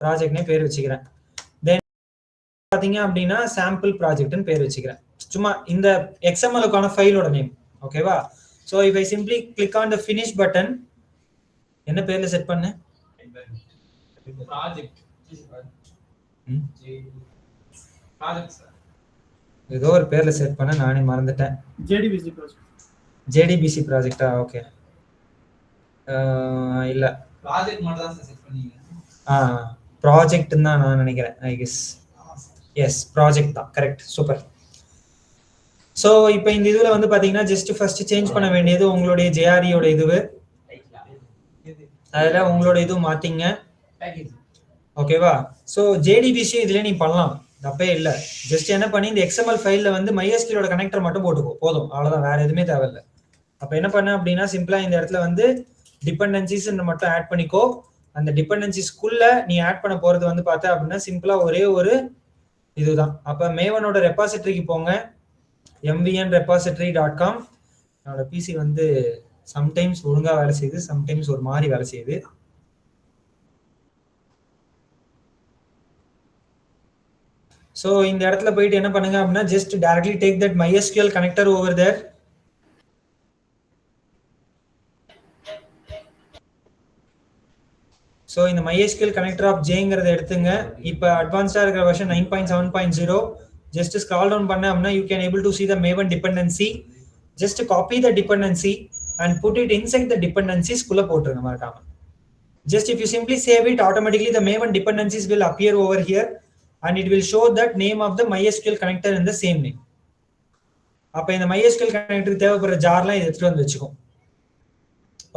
ப்ராஜெக்ட்னே பேர் வச்சுக்கிறேன். தென் பாத்தீங்க அப்படின்னா சாம்பிள் ப்ராஜெக்ட்னு பேர் வச்சுக்கிறேன். சும்மா இந்த XML-க்கான ஃபைலோட நேம். ஓகேவா? So if I simply click on the finish button, என்ன பேர்ல செட் பண்ணேன்? ப்ராஜெக்ட். ஏதோ ஒரு பேர்ல செட் பண்ண, நானே மறந்துட்டேன். JDBC ப்ராஜெக்டா? ஓகே. இல்ல, ப்ராஜெக்ட் மட்டும் தான் செட் பண்ணீங்க. ப்ராஜெக்ட் தான் நான் நினைக்கிறேன். ஐ கெஸ் எஸ், ப்ராஜெக்ட் தான். Correct, super. ஸோ இப்போ இந்த இதுல வந்து பாத்தீங்கன்னா ஜஸ்ட் ஃபர்ஸ்ட் சேஞ்ச் பண்ண வேண்டியது உங்களுடைய JRE-யோட இதுவு. அதுல உங்களோட இது மாத்திங்க. ஓகேவா? ஸோ JDBC இதுல நீ பண்ணலாம், தப்பே இல்லை. ஜஸ்ட் என்ன பண்ணி இந்த XML ஃபைல்ல வந்து MySQL-ஓட கனெக்டர் மட்டும் போட்டுக்கோ, போதும். அவ்வளவுதான், வேற எதுவுமே தேவையில்லை. அப்ப என்ன பண்ண அப்படின்னா சிம்பிளா இந்த இடத்துல வந்து டிபெண்டன்சிஸ் மட்டும் ஆட் பண்ணிக்கோ. அந்த டிபெண்டன்சிஸ்க்குள்ள நீ ஆட் பண்ண போறது வந்து பார்த்தா அப்படின்னா சிம்பிளா ஒரே ஒரு இதுதான். அப்ப மேவனோட ரெபாசிட்டரிக்கு போங்க, mvnrepository.com. என்னோட பிசி வந்து சம்டைம்ஸ் ஒழுங்கா வேலை செய்யுது, சம்டைம்ஸ் ஒரு மாதிரி வேலை செய்யுது. ஸோ இந்த இடத்துல போயிட்டு என்ன பண்ணுங்க அப்படின்னா just directly take that MySQL connector over there. So இந்த MySQL கனெக்டர் ஆஃப் ஜேங்கிறத எடுத்துங்க. இப்போ அட்வான்ஸ்டாக இருக்கிற வெர்ஷன் 9.7.0. ஜஸ்ட் ஸ்க்ரால் டவுன் பண்ண அப்படின்னா you can able to see the Maven dependency. Just copy the dependency and put it inside the டிபெண்டன்சிஸ்குள்ள போட்டுருங்க மறக்காம. Just if you simply save it, automatically the Maven dependencies will appear over here and it will show that name of the MySQL connector in the same name. அப்போ இந்த MySQL கனெக்டருக்கு தேவைப்படுற ஜார்லாம் எடுத்துட்டு வந்து வச்சுக்கோ.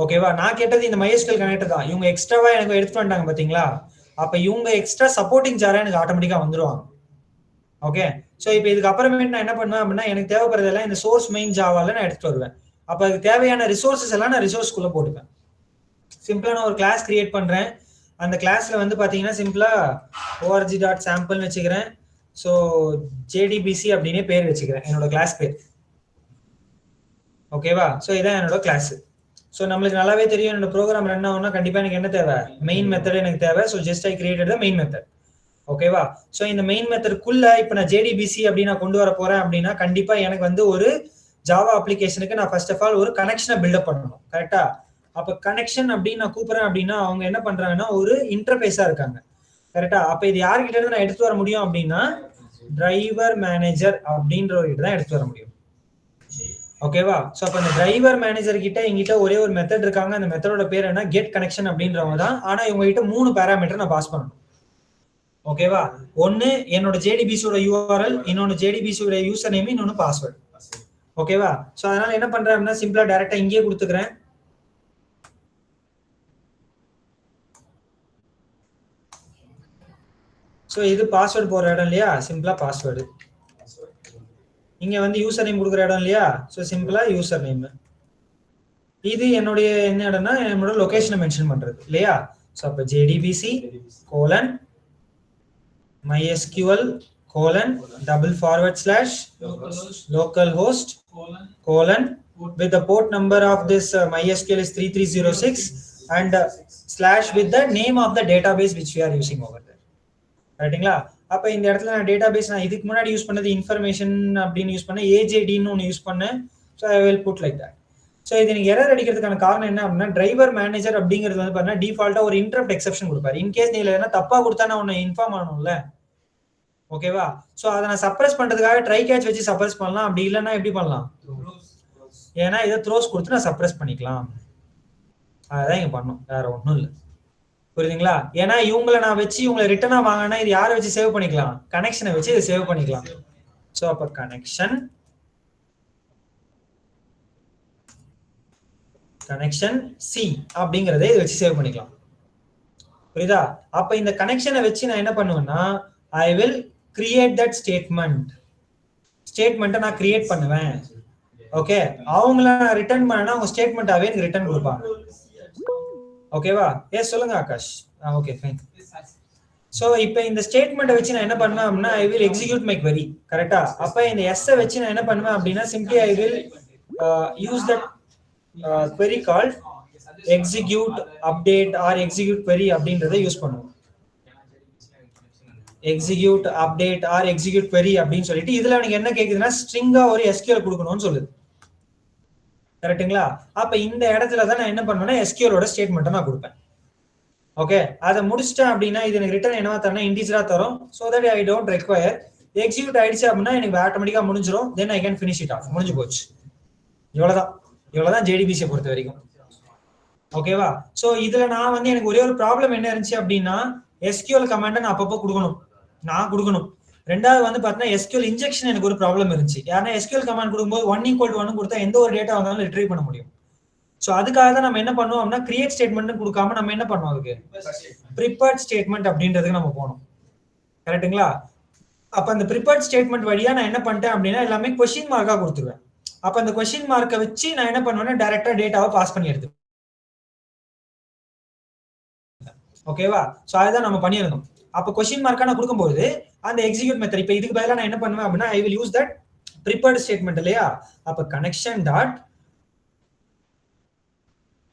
ஓகேவா? நான் கேட்டது இந்த MySQL கனெக்டர் தான். இவங்க எக்ஸ்ட்ராவா எனக்கு எடுத்துட்டு வந்தாங்க பாத்தீங்களா? அப்ப இவங்க எக்ஸ்ட்ரா சப்போர்ட்டிங் ஜாரா எனக்கு ஆட்டோமேட்டிக்கா வந்துருவாங்க. ஓகே, சோ இப்போ இதுக்கு அப்புறமேட்டு நான் என்ன பண்ணுவேன் அப்படின்னா எனக்கு தேவைப்படுறதெல்லாம் இந்த சோர்ஸ் மெயின் ஜாவால நான் எடுத்துட்டு வருவேன். அப்ப அதுக்கு தேவையான ரிசோர்சஸ் எல்லாம் நான் ரிசோர்ஸ்குள்ள போட்டுப்பேன். சிம்பிளா நான் ஒரு கிளாஸ் கிரியேட் பண்றேன். அந்த கிளாஸ்ல வந்து பாத்தீங்கன்னா சிம்பிளா org.sample வச்சுக்கிறேன். ஸோ JDBC அப்படின்னே பேர் வச்சுக்கிறேன், என்னோட கிளாஸ் பேர். ஓகேவா? ஸோ இதான் என்னோட கிளாஸ். ஸோ நம்மளுக்கு நல்லாவே தெரியும் என்னோட ப்ரோக்ராம் ரன் ஆகும்னா கண்டிப்பா எனக்கு என்ன தேவை, மெயின் மெத்தட் எனக்கு தேவை. So just I created the main method. ஓகேவா? ஸோ இந்த மெயின் மெத்தட்குள்ள இப்போ நான் JDBC அப்படின்னு நான் கொண்டு வர போறேன் அப்படின்னா கண்டிப்பா எனக்கு வந்து ஒரு ஜாவா அப்ளிகேஷனுக்கு நான் ஃபர்ஸ்ட் ஆஃப் ஆல் ஒரு கனெக்ஷனை பில்டப் பண்ணணும். கரெக்டா? அப்போ கனெக்ஷன் அப்படின்னு நான் கூப்பிடுறேன் அப்படின்னா அவங்க என்ன பண்றாங்கன்னா ஒரு இன்டர்ஃபேஸா இருக்காங்க. கரெக்டா? அப்போ இது யார்கிட்ட இருந்து நான் எடுத்து வர முடியும் அப்படின்னா டிரைவர் மேனேஜர் அப்படின்ற ஒரு தான் எடுத்து வர முடியும். ஓகேவா? சோ அப்ப அந்த டிரைவர் மேனேஜர் கிட்ட எங்கிட்ட ஒரே ஒரு மெத்தட் இருக்காங்க. அந்த மெத்தடோட பேர் என்ன, கெட் கனெக்ஷன் அப்படின்றவங்க தான். ஆனா இவங்க கிட்ட 3 பாராமீட்டர் நான் பாஸ் பண்ணணும். ஓகேவா? ஒன்னு என்னோட JDBC ஓட URL, இன்னொன்னு JDBC ஓட யூசர் நேம், இன்னொன்னு பாஸ்வேர்ட். ஓகேவா? சோ அதனால என்ன பண்றேன் அப்படின்னா சிம்பிளா டைரக்டா இங்கேயே கொடுத்துக்கிறேன். சோ இது பாஸ்வேர்ட் போற இடம் இல்லையா, சிம்பிளா பாஸ்வேர்டு. இங்க வந்து யூசர் நேம் கொடுக்குற இடம் இல்லையா, ஸோ சிம்பிளா யூசர் நேம். இது என்னுடைய என்ன இடம்னா என்னோட லொகேஷனை மென்ஷன் பண்றது இல்லையா. ஸோ அப்போ JDBC MySQL //localhost with the port number of this MySQL is 3306 and / with the name of the database which we are using over there. ரைட்டுங்களா? அப்ப இந்த இடத்துல நான் டேட்டாபேஸ் நான் இதுக்கு முன்னாடி யூஸ் பண்ணது இன்ஃபர்மேஷன் அப்படின்னு யூஸ் பண்ணேன், AJDன்னு ஒன்று யூஸ் பண்ணேன். So I will put like that. So இது நீங்க எரர் அடிக்கிறதுக்கான காரணம் என்ன அப்படின்னா டிரைவர் மேனேஜர் அப்படிங்கிறது வந்து பார்த்தீங்கன்னா டிஃபால்ட்டா ஒரு இன்டரப்ட் எக்ஸெப்ஷன் கொடுப்பாரு. இன்கேஸ் நீங்க எதனா தப்பா கொடுத்தா நான் உன்னை இன்ஃபார்ம் ஆகணும்ல. ஓகேவா? ஸோ அதை நான் சப்ரஸ் பண்றதுக்காக ட்ரை கேட்ச் வச்சு சப்ரஸ் பண்ணலாம். அப்படி இல்லைன்னா எப்படி பண்ணலாம், ஏன்னா இதை த்ரோஸ் கொடுத்து நான் சப்ரஸ் பண்ணிக்கலாம். அதான் இங்க பண்ணும், வேற ஒன்றும் இல்லை. புரியுதுங்களா? ஏன்னா இவங்களை நான் வச்சு இவங்களை ரிட்டர்னா வாங்கினா இது யாரை வச்சு சேவ் பண்ணிக்கலாம், கனெக்ஷனை வச்சு இதை சேவ் பண்ணிக்கலாம். ஸோ அப்போ கனெக்ஷன் சி அப்படிங்கிறத இதை வச்சு சேவ் பண்ணிக்கலாம். புரியுதா? அப்ப இந்த கனெக்ஷனை வச்சு நான் என்ன பண்ணுவேன்னா ஐ வில் கிரியேட் தட் ஸ்டேட்மெண்ட்டை நான் கிரியேட் பண்ணுவேன். ஓகே, அவங்கள நான் ரிட்டர்ன் பண்ணனா அவங்க ஸ்டேட்மெண்ட்டாவே எனக்கு ரிட்டர்ன் கொடுப்பாங்க. ஓகேவா? எஸ் சொல்லுங்க ஆகாஷ். Okay fine. ஸோ இப்போ இந்த ஸ்டேட்மெண்ட்டை வச்சு நான் என்ன பண்ணுவேன் அப்படின்னா I will execute my query. கரெக்டா? அப்போ இந்த எஸ்ஸை வச்சு நான் என்ன பண்ணுவேன் அப்படின்னா simply I will use that query called execute update or execute query அப்படின்றத யூஸ் பண்ணுவோம். Execute update or execute query அப்படின்னு சொல்லிட்டு இதுல எனக்கு என்ன கேக்குதுன்னா ஸ்ட்ரிங்கா ஒரு SQL கொடுக்கணும்னு சொல்லுது. கரெக்ட்டுங்களா? அப்ப இந்த இடத்துல தான் நான் என்ன பண்ணுவேன்னா SQL ஓட ஸ்டேட்மெண்ட்டை நான் கொடுப்பேன். ஓகே, அதை முடிச்சிட்டேன் அப்படின்னா இது எனக்கு ரிட்டர்ன் என்னவா தரணும், இன்டிஜரா தரும். So that I don't require execute ஆயிடுச்சு அப்படின்னா எனக்கு ஆட்டோமேட்டிக்கா முடிஞ்சிடும். Then I can finish it off. முடிஞ்சு போச்சு. இவ்வளவுதான் JDBC பொறுத்த வரைக்கும். ஓகேவா? ஸோ இதுல நான் வந்து எனக்கு ஒரே ஒரு ப்ராப்ளம் என்ன இருந்துச்சு அப்படின்னா SQL கமாண்டை நான் அப்பப்போ கொடுக்கணும். ரெண்டாவது வந்து பார்த்தீங்கன்னா SQL இன்ஜெக்ஷன் எனக்கு ஒரு ப்ராப்ளம் இருந்துச்சு. யாருன்னா SQL கமாண்ட் கொடுக்கும்போது 1 = 1 கொடுத்தா எந்த ஒரு டேட்டா வந்தாலும் ரிட்ரீவ் பண்ண முடியும். ஸோ அதுக்காக தான் நம்ம என்ன பண்ணுவோம் அப்படின்னா கிரியேட் ஸ்டேட்மெண்ட் கொடுக்காம நம்ம என்ன பண்ணுவோம், அதுக்கு ப்ரிப்பேர்ட் ஸ்டேட்மெண்ட் அப்படின்றதுக்கு நம்ம போனோம். கரெக்ட்டுங்களா? அப்ப அந்த ப்ரிப்பேர்ட் ஸ்டேட்மெண்ட் வழியா நான் என்ன பண்ணிட்டேன் அப்படின்னா எல்லாமே கொஸ்டின் மார்க்கா கொடுத்துருவேன். அப்ப அந்த கொஸ்டின் மார்க்கை வச்சு நான் என்ன பண்ணுவேன்னா டைரக்டா டேட்டாவை பாஸ் பண்ணி எடுத்து. ஓகேவா? ஸோ அதுதான் நம்ம பண்ணியிருந்தோம். அப்போ கொஸ்டின் மார்க்கா நான் கொடுக்கும்போது அந்த எக்ஸிக்யூட் மெத்தட் இப்போ இதுக்கு பதிலாக நான் என்ன பண்ணுவேன் அப்படின்னா ஐ will use that prepared statement இல்லையா? அப்போ கனெக்ஷன் டாட்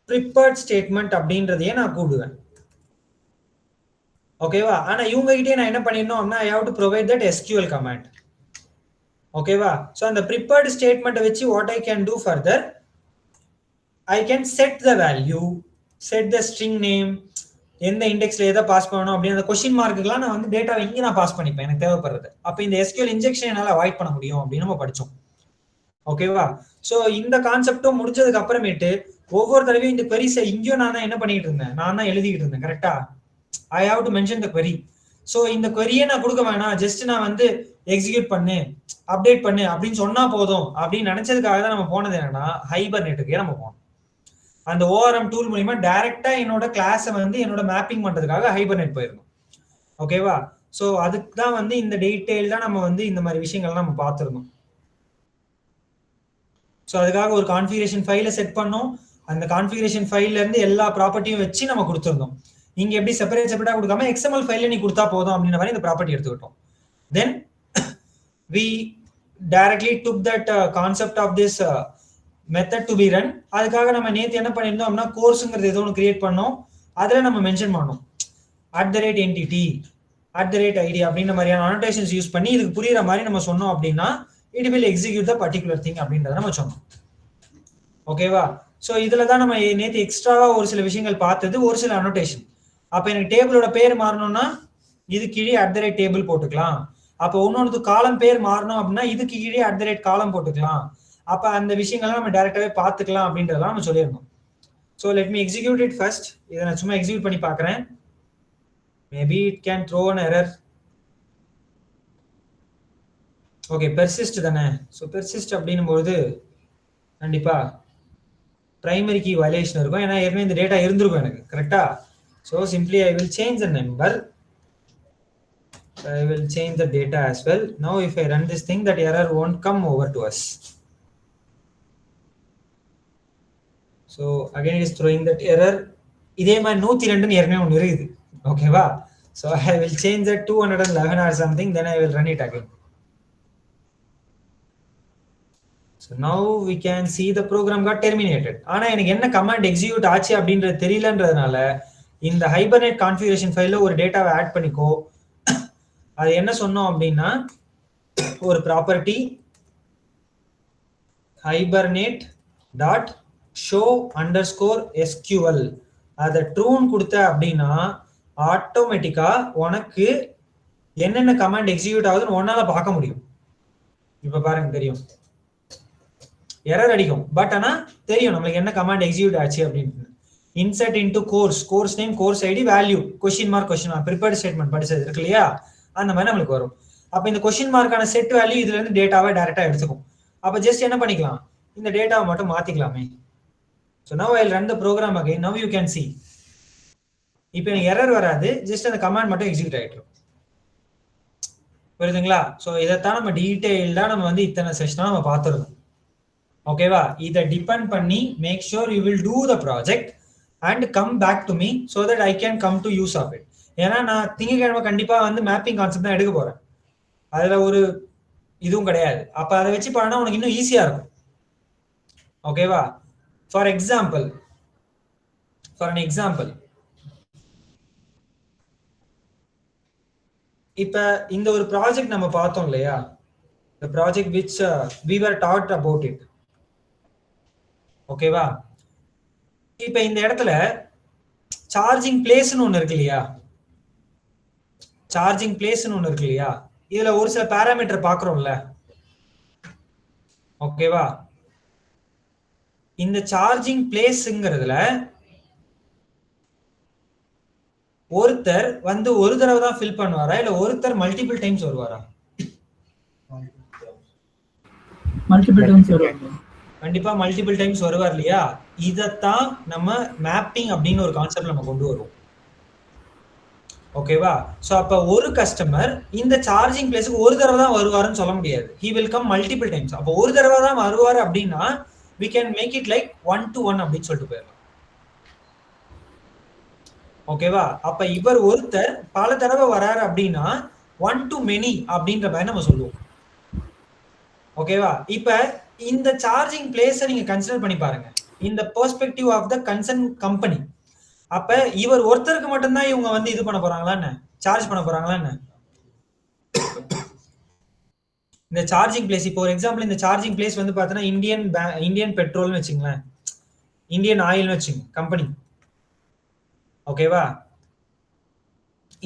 ப்ரிப்பேர்ட் ஸ்டேட்மெண்ட் அப்படின்றதையே நான் கூடுவேன். ஓகேவா? ஆனா இவங்க கிட்டே நான் என்ன பண்ணிடணும் அப்படின்னா I have to provide that SQL command. ஓகேவா? ஸோ அந்த ப்ரிப்பேர்ட் ஸ்டேட்மெண்ட்டை வச்சு what I can do further, I can set the value, set the string name, எந்த இண்டெக்ஸ்ல எதை பாஸ் பண்ணணும் அப்படின்னு அந்த கொஸ்டின் மார்க்குலாம் நான் வந்து டேட்டாவை இங்கே நான் பாஸ் பண்ணிப்பேன் எனக்கு தேவைப்படுறது. அப்போ இந்த SQL இன்ஜெக்ஷன் என்னால் அவாய்ட் பண்ண முடியும் அப்படின்னு நம்ம படித்தோம். ஓகேவா? ஸோ இந்த கான்செப்டும் முடிஞ்சதுக்கு அப்புறமேட்டு ஒவ்வொரு தடவையும் இந்த queries இங்கேயும் நான் தான் என்ன பண்ணிட்டு இருந்தேன், நான் தான் எழுதிட்டு இருந்தேன். கரெக்டா? I have to mention the query. So இந்த query-யை நான் கொடுக்க வேணாம், ஜஸ்ட் நான் வந்து எக்ஸிக்யூட் பண்ணு, அப்டேட் பண்ணு அப்படின்னு சொன்னா போதும் அப்படின்னு நினைச்சதுக்காக தான் நம்ம போனது என்னன்னா ஹைபர்நெட்டுக்கே நம்ம போனோம். அந்த ORM டூல் மூலமா டைரக்டா என்னோட கிளாஸை வந்து என்னோட மேப்பிங் பண்றதுக்காக ஹைபர்நெட் போயிருந்தோம். ஓகேவா? ஸோ அதுக்கு தான் வந்து இந்த டீடைல் தான் நம்ம வந்து இந்த மாதிரி விஷயங்கள்லாம் நம்ம பார்த்துருந்தோம். ஸோ அதுக்காக ஒரு கான்ஃபிகரேஷன் ஃபைலை செட் பண்ணோம். அந்த கான்ஃபிகரேஷன் ஃபைல்ல இருந்து எல்லா ப்ராப்பர்ட்டியும் வச்சு நம்ம கொடுத்துருந்தோம். இங்க எப்படி செப்பரேட்டா கொடுக்காம XML ஃபைல்ல நீ கொடுத்தா போதும் அப்படின்ற மாதிரி இந்த ப்ராப்பர்ட்டி எடுத்துக்கிட்டோம். தென் we directly took that concept of this method to be run. அதுக்காக நம்ம நேத்து என்ன பண்ணிருந்தோம் அப்படின்னா கோர்ஸ்ங்கிறது ஏதோ ஒன்று கிரியேட் பண்ணோம். அதில் நம்ம மென்ஷன் பண்ணோம் @entity @id அப்படின்ற மாதிரியான அனோட்டேஷன்ஸ் யூஸ் பண்ணி இதுக்கு புரியுற மாதிரி நம்ம சொன்னோம் அப்படின்னா it will execute the particular thing அப்படின்றத நம்ம சொன்னோம். ஓகேவா? ஸோ இதுல தான் நம்ம நேற்று எக்ஸ்ட்ராவா ஒரு சில விஷயங்கள் பார்த்தது, ஒரு சில அனோட்டேஷன். அப்போ எனக்கு டேபிளோட பேர் மாறணும்னா இது கீழே @table போட்டுக்கலாம். அப்போ இன்னொன்று காலம் பேர் மாறணும் அப்படின்னா இதுக்கு கீழே @காலம் போட்டுக்கலாம். அப்போ அந்த விஷயங்கள்லாம் நம்ம டைரக்டாவே பார்த்துக்கலாம் அப்படின்றதெல்லாம் நம்ம சொல்லியிருந்தோம். So let me execute it first. இதை நான் சும்மா எக்ஸிக்யூட் பண்ணி பார்க்குறேன். Maybe it can throw an error. Okay, persist தானே. ஸோ பெர்சிஸ்ட் அப்படின்னும்போது கண்டிப்பா பிரைமரி கீ வயலேஷன் இருக்கும். ஏன்னா ஏற்கனவே இந்த டேட்டா இருந்திருக்கும் எனக்கு. கரெக்டா? So simply I will change the number. I will change the data as well. Now if I run this thing, that error won't come over to us. So again it is throwing that error. இதே மாதிரி 102 ஏற்கனவே ஒன்று இருக்குது. ஓகேவா? So I will change that 211 or something, then I will run it again. So now we can see the program got terminated. ஆனா எனக்கு என்ன command execute ஆச்சு அப்படின்றது தெரியலன்றதுனால இந்த ஹைபர்நெட் கான்ஃபிகரேஷன் ஃபைல்ல ஒரு டேட்டாவை ஆட் பண்ணிக்கோ. அது என்ன சொன்னோம் அப்படின்னா ஒரு property hibernate dot show underscore SQL அதை ட்ரூன்னு கொடுத்த அப்படின்னா ஆட்டோமேட்டிக்கா உனக்கு என்னென்ன கமாண்ட் எக்ஸிக்யூட் ஆகுதுன்னு ஒன்னால பார்க்க முடியும். இப்ப பாருங்க, தெரியும் எரர் அடிக்கும், பட் ஆனா தெரியும் நம்மளுக்கு என்ன கமாண்ட் எக்ஸிக்யூட் ஆச்சு அப்படின்னு. Insert into course name, course ID, value, question mark prepared statement படிச்சது இருக்கு இல்லையா, அந்த மாதிரி நம்மளுக்கு வரும். அப்ப இந்த கொஸ்டின் மார்க்கான செட் வேல்யூ இதுல இருந்து டேட்டாவை டைரக்டா எடுத்துக்கும். அப்ப ஜஸ்ட் என்ன பண்ணிக்கலாம், இந்த டேட்டாவை மட்டும் மாத்திக்கலாமே. So now I'll run the program again. Now you can see. இப்போ எனக்கு எரர் வராது, ஜஸ்ட் அந்த கமாண்ட் மட்டும் எக்ஸிக்யூட் ஆயிடும். புரியுதுங்களா? ஸோ இதைத்தான் நம்ம டீடைல்டா நம்ம வந்து இத்தனை செஷனா நம்ம பார்த்துருக்கோம். ஓகேவா? இதை டிபெண்ட் பண்ணி make sure you will do the project and come back to me so that I can come to use of it. ஏன்னா நான் திங்கக்கிழமை கண்டிப்பா வந்து மேப்பிங் கான்செப்ட் தான் எடுக்க போறேன். அதுல ஒரு இதுவும் கிடையாது. அப்ப அதை வச்சு பண்ணா உனக்கு இன்னும் ஈஸியா இருக்கும். ஓகேவா? ஃபார் எக்ஸாம்பிள் இப்ப இந்த ஒரு ப்ராஜெக்ட் நம்ம பார்த்தோம் இல்லையா, the project which we were taught about it. ஓகேவா? இப்ப இந்த இடத்துல சார்ஜிங் பிளேஸ்னு ஒண்ணு இருக்கு இல்லையா, சார்ஜிங் பிளேஸ்னு ஒண்ணு இருக்கு இல்லையா, இதுல ஒரு சில பாராமீட்டர் பாக்குறோம்ல. ஓகேவா? இந்த சார்ஜிங் பிளேஸ்ங்கிறதுல ஒருத்தர் வந்து ஒரு தடவை தான் ஃபில் பண்ணுவாரா, இல்ல ஒருத்தர் மல்டிபிள் டைம்ஸ் வருவாரா? மல்டிபிள் டைம்ஸ் வருவாங்க. கண்டிப்பா மல்டிபிள் டைம்ஸ் வருவார் இல்லையா. இதத்தான் நம்ம மேப்பிங் அப்படின்னு ஒரு கான்செப்ட் நம்ம கொண்டு வருவோம். ஓகேவா? சோ அப்ப ஒரு கஸ்டமர் இந்த சார்ஜிங் பிளேஸ்க்கு ஒரு தடவை தான் வருவாருன்னு சொல்ல முடியாது. he will come multiple times. அப்ப ஒரு தடவை தான் வருவாரு அப்படின்னா we can make it like 1 to 1 அப்படின்னு சொல்லிட்டு போயிடலாம். ஓகேவா? அப்ப இவர் ஒருத்தர் பல தடவை வராரு அப்படின்னா 1 to many அப்படின்ற மாதிரி நம்ம சொல்லுவோம். ஓகேவா? இப்ப இந்த சார்ஜிங் பிளேஸை நீங்க கன்சிடர் பண்ணி பாருங்க, இந்த perspective of the concern company. அப்ப இவர் ஒருத்தருக்கு மட்டும்தான் இவங்க வந்து இது பண்ண போறாங்களா என்ன, சார்ஜ் பண்ண போறாங்களா என்ன? இந்த சார்ஜிங் பிளேஸ், இப்போ ஒரு எக்ஸாம்பிள், இந்த சார்ஜிங் பிளேஸ் வந்து பாத்தீங்கன்னா இந்தியன் பெட்ரோல்னு வச்சுங்களேன், இந்தியன் ஆயில்னு வச்சுங்க கம்பெனி. ஓகேவா?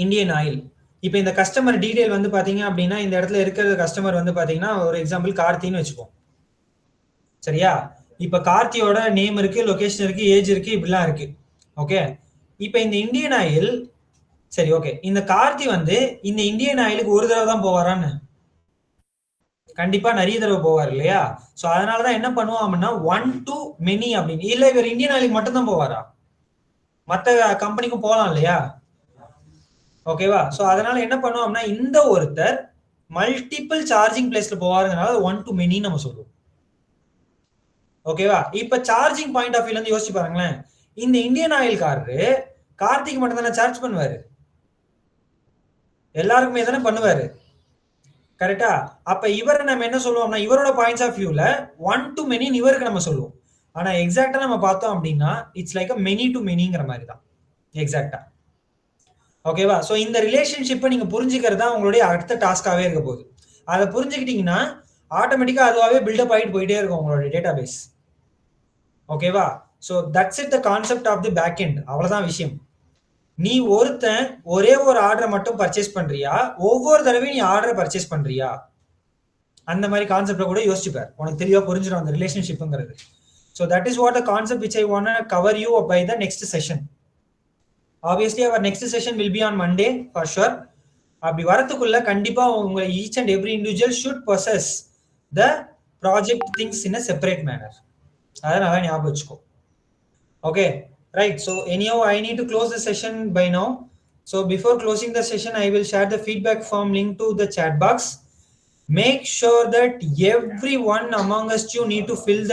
Indian oil. இப்போ இந்த கஸ்டமர் டீடைல் வந்து பாத்தீங்க அப்படின்னா இந்த இடத்துல இருக்கிற கஸ்டமர் வந்து பாத்தீங்கன்னா ஒரு எக்ஸாம்பிள் கார்த்தின்னு வச்சுப்போம். சரியா? இப்ப கார்த்தியோட நேம் இருக்கு, லொகேஷன் இருக்கு, ஏஜ் இருக்கு, இப்படிலாம் இருக்கு. ஓகே, இப்ப இந்த இந்தியன் ஆயில், சரி ஓகே, இந்த கார்த்தி வந்து இந்த இந்தியன் ஆயிலுக்கு ஒரு தடவை தான் போவாரான்னு? கண்டிப்பா நிறைய தடவை போவார் இல்லையா. சோ அதனாலதான் என்ன பண்ணுவோம் அப்படின்னா 1 to many அப்படின்னு. இல்ல இவர் இந்தியன் ஆயிலுக்கு மட்டும் தான் போவாரா, மத்த கம்பெனிக்கும் போகலாம் இல்லையா. ஓகேவா? சோ அதனால என்ன பண்ணுவோம் அப்படின்னா இந்த ஒருத்தர் மல்டிபிள் சார்ஜிங் பிளேஸ்ல போவாருங்கனால 1 to many நம்ம சொல்லுவோம். ஓகேவா? இப்ப சார்ஜிங் பாயிண்ட் ஆஃப் வியூல இருந்து யோசிச்சு பாருங்களேன், இந்த இந்தியன் ஆயில் காரரு கார்த்திக் மட்டும் தானே சார்ஜ் பண்ணுவாரு, எல்லாருக்குமே தானே பண்ணுவாரு, கரெக்டா? அப்ப இவரை நம்ம என்ன சொல்லுவோம்னா இவரோட பாயிண்ட்ஸ் ஆஃப் வியூல 1 to many இவருக்கு நம்ம சொல்லுவோம். ஆனா எக்ஸாக்டா நம்ம பார்த்தோம் அப்படின்னா இட்ஸ் லைக் many to manyங்கிற மாதிரி தான் எக்ஸாக்டா. ஓகேவா? சோ இந்த ரிலேஷன்ஷிப்பை நீங்க புரிஞ்சுக்கிறதா உங்களுடைய அடுத்த டாஸ்காவே இருக்க போகுது. அதை புரிஞ்சுக்கிட்டீங்கன்னா ஆட்டோமேட்டிக்கா அதுவாகவே பில்டப் ஆகிட்டு போயிட்டே இருக்கும் உங்களுடைய டேட்டா பேஸ். ஓகேவா? So that's it the concept of the back end. அவ்வளவுதான் விஷயம். நீ ஒருத்தன் ஒரே ஒரு ஆர்டரை மட்டும் பர்ச்சேஸ் பண்றியா, ஒவ்வொரு தடவையும் நீ ஆர்டரை பர்ச்சேஸ் பண்றியா, அந்த மாதிரி கான்செப்டை கூட யோசிச்சுப்பார், உனக்கு தெளிவா புரிஞ்சிடும் அந்த ரிலேஷன்ஷிப்ங்கிறது. So that is what the concept which I want to cover you by the next session. Obviously our next session will be on Monday for sure. அப்படி வரத்துக்குள்ள கண்டிப்பா உங்க each and every individual should possess the project things in a separate manner. அதை நல்லா ஞாபகம் வச்சுக்கோ. Okay, right. So anyhow, I need to close the session by now. So before closing the session, I will share the feedback form link to the chat box. Make sure that everyone among us you need to fill the